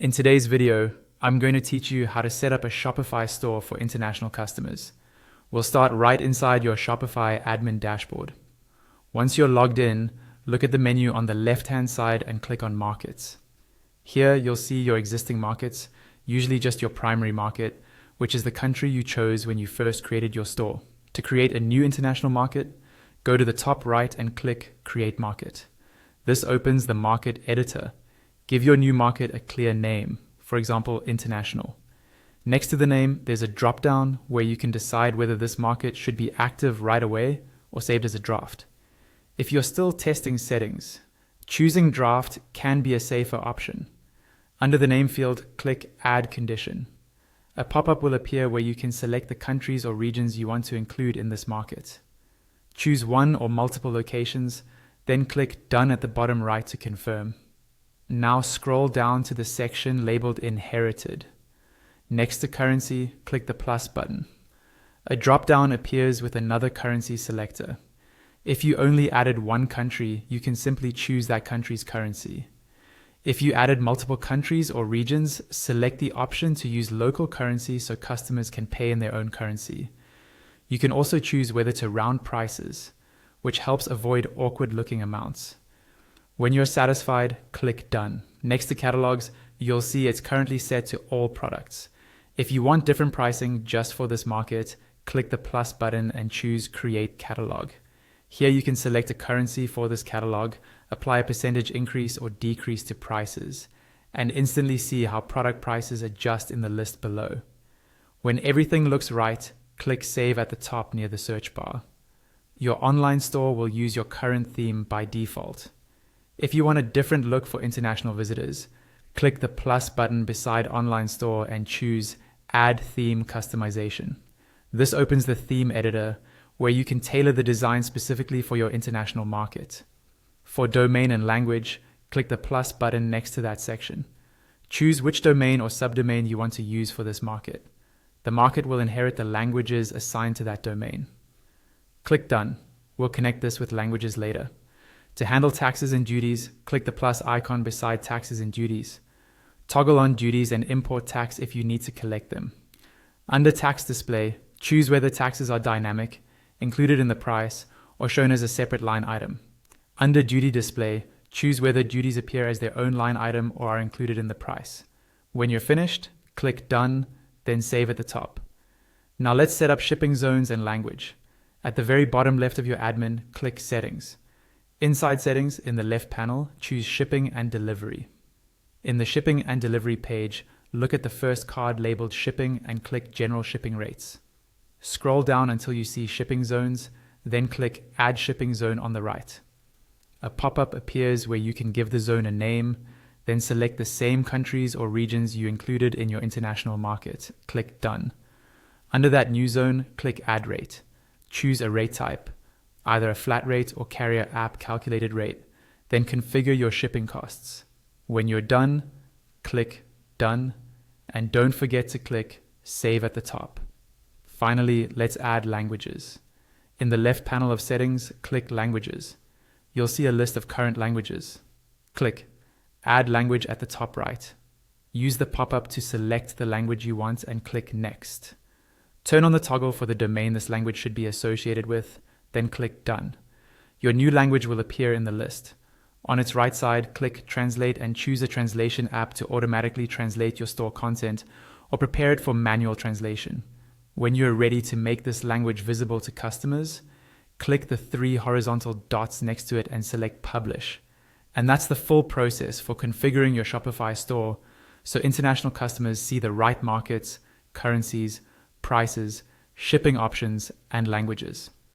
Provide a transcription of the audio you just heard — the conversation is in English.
In today's video, I'm going to teach you how to set up a Shopify store for international customers. We'll start right inside your Shopify admin dashboard. Once you're logged in, look at the menu on the left-hand side and click on Markets. Here, you'll see your existing markets, usually just your primary market, which is the country you chose when you first created your store. To create a new international market, go to the top right and click Create Market. This opens the market editor. Give your new market a clear name, for example, international. Next to the name, there's a drop-down where you can decide whether this market should be active right away or saved as a draft. If you're still testing settings, choosing draft can be a safer option. Under the name field, click Add Condition. A pop-up will appear where you can select the countries or regions you want to include in this market. Choose one or multiple locations, then click Done at the bottom right to confirm. Now scroll down to the section labeled Inherited. Next to Currency, click the plus button. A drop-down appears with another currency selector. If you only added one country, you can simply choose that country's currency. If you added multiple countries or regions, select the option to use local currency so customers can pay in their own currency. You can also choose whether to round prices, which helps avoid awkward-looking amounts. When you're satisfied, click Done. Next to catalogs, you'll see it's currently set to all products. If you want different pricing just for this market, click the plus button and choose Create Catalog. Here you can select a currency for this catalog, apply a percentage increase or decrease to prices, and instantly see how product prices adjust in the list below. When everything looks right, click Save at the top near the search bar. Your online store will use your current theme by default. If you want a different look for international visitors, click the plus button beside Online Store and choose Add Theme Customization. This opens the theme editor where you can tailor the design specifically for your international market. For domain and language, click the plus button next to that section. Choose which domain or subdomain you want to use for this market. The market will inherit the languages assigned to that domain. Click Done. We'll connect this with languages later. To handle taxes and duties, click the plus icon beside taxes and duties. Toggle on duties and import tax if you need to collect them. Under tax display, choose whether taxes are dynamic, included in the price, or shown as a separate line item. Under duty display, choose whether duties appear as their own line item or are included in the price. When you're finished, click Done, then Save at the top. Now let's set up shipping zones and language. At the very bottom left of your admin, click Settings. Inside Settings, in the left panel, choose Shipping and Delivery. In the Shipping and Delivery page, look at the first card labeled Shipping and click General Shipping Rates. Scroll down until you see Shipping Zones, then click Add Shipping Zone on the right. A pop-up appears where you can give the zone a name, then select the same countries or regions you included in your international market. Click Done. Under that new zone, click Add Rate. Choose a rate type, either a flat rate or carrier app calculated rate, then configure your shipping costs. When you're done, click Done, and don't forget to click Save at the top. Finally, let's add languages. In the left panel of settings, click Languages. You'll see a list of current languages. Click Add Language at the top right. Use the pop-up to select the language you want and click Next. Turn on the toggle for the domain this language should be associated with, then click Done. Your new language will appear in the list. On its right side, click Translate and choose a translation app to automatically translate your store content or prepare it for manual translation. When you're ready to make this language visible to customers, click the 3 horizontal dots next to it and select Publish. And that's the full process for configuring your Shopify store so international customers see the right markets, currencies, prices, shipping options, and languages.